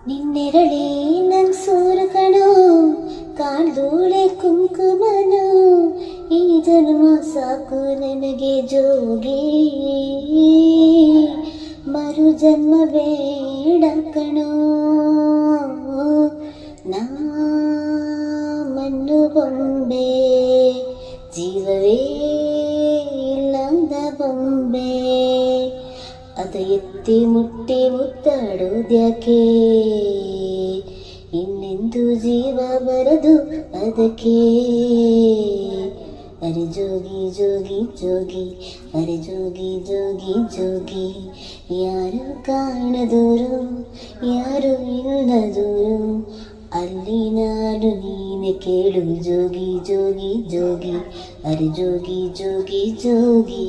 ನಿನ್ನೆರಳೇ ನಂಗ್ ಸೂರು ಕಣೋ, ಕಾಣ್ದೋಳೆ ಕುಂಕುಮನು. ಈ ಜನ್ಮ ಸಾಕು ನನಗೆ ಜೋಗಿ, ಮರು ಜನ್ಮ ಬೇಡ ಕಣೋ. ನಾ ಮಣ್ಣು ಬೊಂಬೆ, ಜೀವವೇ ಇಲ್ಲದ ಬೊಂಬೆ. ಅದ ಎತ್ತಿ ಮುಟ್ಟಿ ಮುತ್ತಾಡೋದ್ಯಾಕೆ, ಇನ್ನೆಂದು ಜೀವ ಬರದು ಅದಕ್ಕೆ. ಅರೆ ಜೋಗಿ ಜೋಗಿ ಜೋಗಿ, ಅರೆ ಜೋಗಿ ಜೋಗಿ ಜೋಗಿ. ಯಾರು ಕಾಣದೂರು, ಯಾರು ಇಲ್ಲದೂರು, ಅಲ್ಲಿ ನಾನು ನೀನೆ ಕೇಳು. ಜೋಗಿ ಜೋಗಿ ಜೋಗಿ, ಅರೆ ಜೋಗಿ ಜೋಗಿ ಜೋಗಿ.